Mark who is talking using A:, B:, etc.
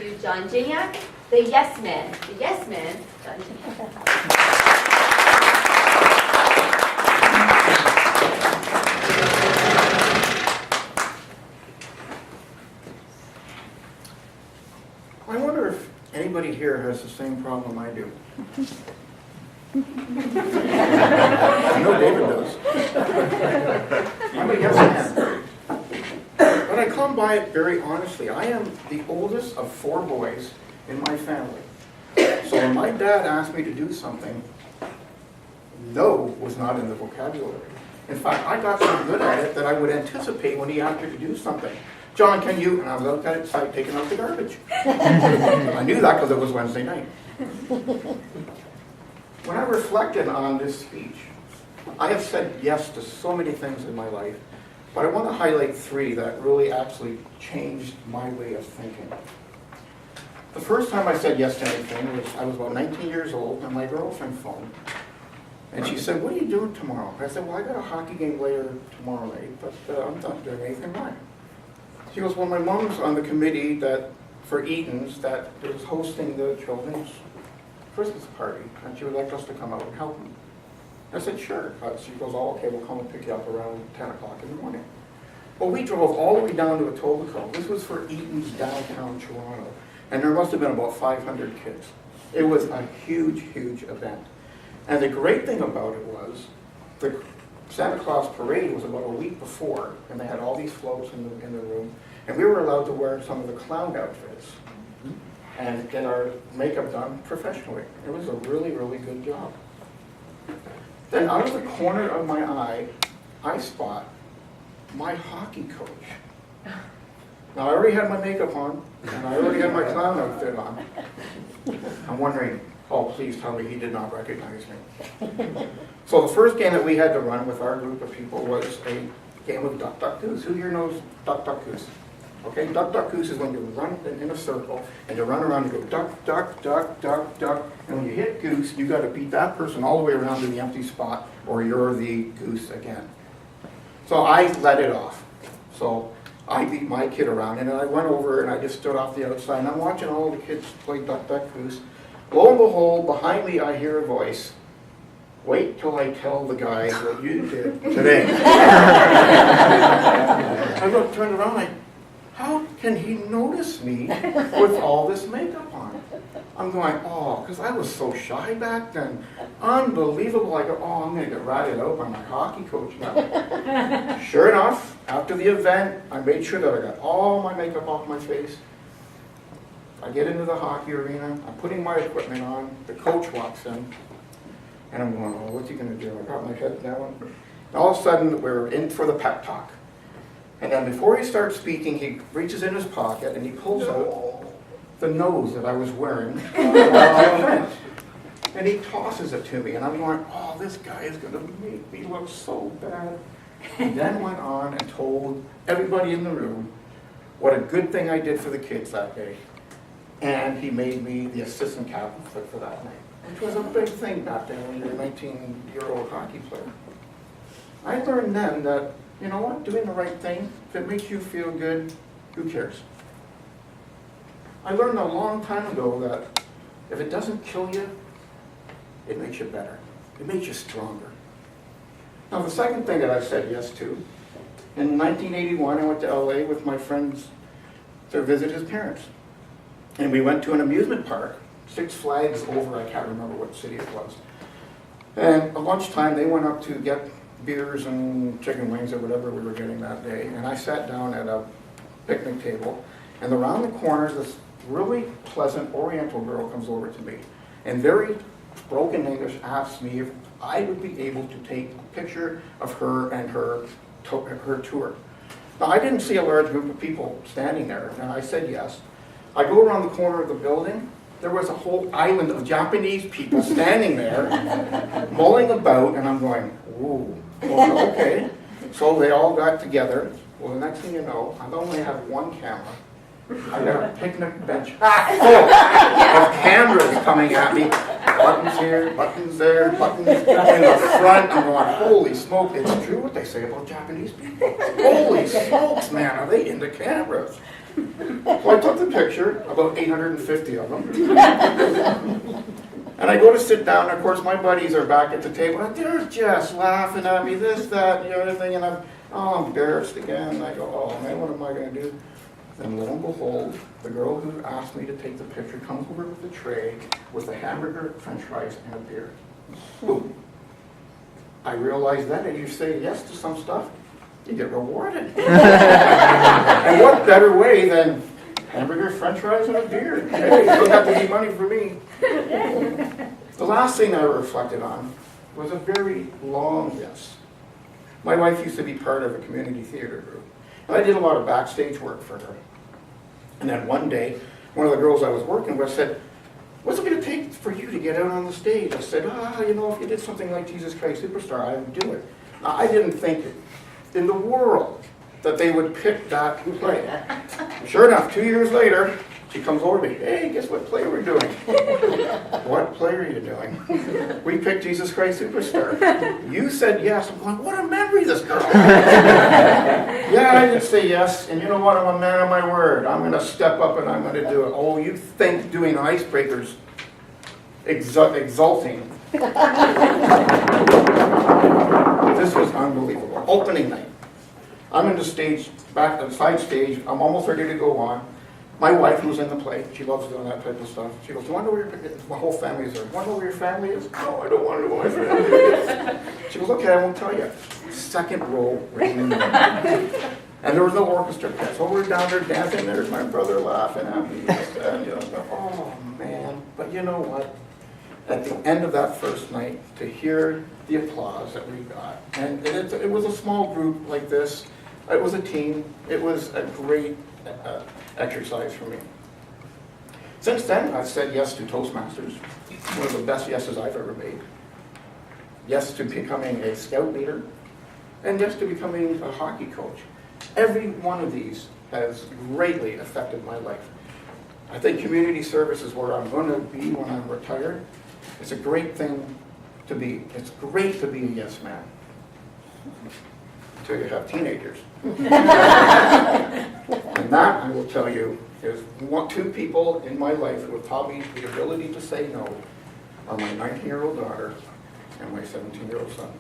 A: to John Gignac, the yes man. The yes man, John Gignac.
B: I wonder if anybody here has the same problem I do. I know David does. I'm a yes man. But I come by it very honestly. I am the oldest of 4 boys in my family. So when my dad asked me to do something, no was not in the vocabulary. In fact, I got so good at it that I would anticipate when he asked me to do something. John, can you? And I was outside taking out the garbage. I knew that because it was Wednesday night. When I reflected on this speech, I have said yes to so many things in my life, but I want to highlight 3 that really actually changed my way of thinking. The first time I said yes to anything was I was about 19 years old, and my girlfriend phoned. And she said, "What are you doing tomorrow?" I said, "Well, I got a hockey game later tomorrow night, but I'm not doing anything right." She goes, "Well, my mom's on the committee for Eaton's that is hosting the children's Christmas party, and she would like us to come out and help them." I said, "Sure." She goes, "Oh, okay, we'll come and pick you up around 10 o'clock in the morning." Well, we drove all the way down to Etobicoke. This was for Eaton's downtown Toronto, and there must have been about 500 kids. It was a huge, huge event. And the great thing about it was the Santa Claus parade was about a week before, and they had all these floats in the room, and we were allowed to wear some of the clown outfits and get our makeup done professionally. It was a really, really good job. Then out of the corner of my eye, I spot my hockey coach. Now I already had my makeup on, and I already had my clown outfit on. I'm wondering, oh, please tell me he did not recognize me. So the first game that we had to run with our group of people was a game of duck, duck, goose. Who here knows duck, duck, goose? Okay, duck, duck, goose is when you run in a circle, and you run around and go duck, duck, duck, duck, duck, and when you hit goose, you got to beat that person all the way around to the empty spot, or you're the goose again. So I let it off. So I beat my kid around, and then I went over and I just stood off the outside, and I'm watching all the kids play duck, duck, goose. Lo and behold, behind me I hear a voice. "Wait till I tell the guys what you did today." I turned around, how can he notice me with all this makeup on? I'm going, oh, because I was so shy back then. Unbelievable. I go, oh, I'm going to get ratted out by my hockey coach now. Sure enough, after the event, I made sure that I got all my makeup off my face. I get into the hockey arena, I'm putting my equipment on, the coach walks in, and I'm going, oh, what's he going to do? I got my head down. And all of a sudden, we're in for the pep talk. And then before he starts speaking, he reaches in his pocket and he pulls out the nose that I was wearing while I went. And he tosses it to me, and I'm going, oh, this guy is going to make me look so bad. He then went on and told everybody in the room what a good thing I did for the kids that day. And he made me the assistant captain for that night, which was a big thing back then when you're a 19-year-old hockey player. I learned then that, you know what, doing the right thing, if it makes you feel good, who cares? I learned a long time ago that if it doesn't kill you, it makes you better. It makes you stronger. Now the second thing that I said yes to, in 1981 I went to LA with my friends to visit his parents. And we went to an amusement park, Six Flags over, I can't remember what city it was. And at lunchtime, they went up to get beers and chicken wings or whatever we were getting that day. And I sat down at a picnic table. And around the corners, this really pleasant Oriental girl comes over to me. And very broken English asks me if I would be able to take a picture of her and her tour. Now, I didn't see a large group of people standing there, and I said yes. I go around the corner of the building, there was a whole island of Japanese people standing there, mulling about, and I'm going, ooh, okay. So they all got together. Well, the next thing you know, I only have one camera. I got a picnic bench full of cameras coming at me. Buttons here, buttons there, buttons in the front. I'm going, holy smoke, it's true what they say about Japanese people. Holy smokes, man, are they into cameras? So I took the picture, about 850 of them. And I go to sit down, and of course my buddies are back at the table, and they're just laughing at me, this, that, the other thing, and I'm embarrassed again. And I go, oh man, what am I going to do? And lo and behold, the girl who asked me to take the picture comes over with a tray with a hamburger, french fries, and a beer. Boom. I realized then, as you say yes to some stuff, you get rewarded. And what better way than hamburger, french fries, and a beer? Hey, you don't have to need money for me. The last thing I reflected on was a very long yes. My wife used to be part of a community theater group. And I did a lot of backstage work for her. And then one day, one of the girls I was working with said, what's it going to take for you to get out on the stage? I said, if you did something like Jesus Christ Superstar, I would do it. Now, I didn't think in the world that they would pick that play. Sure enough, 2 years later, she comes over to me, hey, guess what play we're doing? What play are you doing? We picked Jesus Christ Superstar. You said yes. I'm going, what a memory, this girl. Yeah, I did say yes, and you know what? I'm a man of my word. I'm going to step up and I'm going to do it. Oh, you think doing icebreakers exulting. This was unbelievable. Opening night. I'm in the stage, back at the side stage. I'm almost ready to go on. My wife, who's in the play, she loves doing that type of stuff. She goes, do you want to know where my whole family is there? Do you want to know where your family is? No, I don't want to know where my family is. She goes, okay, I won't tell you. Second row, right in the middle. And there was no orchestra pit. So we're down there dancing. There's my brother laughing at me. And, oh, man. But you know what? At the end of that first night, to hear the applause that we got, and it was a small group like this. It was a team. It was a great exercise for me. Since then, I've said yes to Toastmasters, one of the best yeses I've ever made. Yes to becoming a scout leader, and yes to becoming a hockey coach. Every one of these has greatly affected my life. I think community service is where I'm going to be when I'm retired. It's a great thing to be. It's great to be a yes man. Until you have teenagers. And that, I will tell you, is two people in my life who have taught me the ability to say no are my 19-year-old daughter and my 17-year-old son.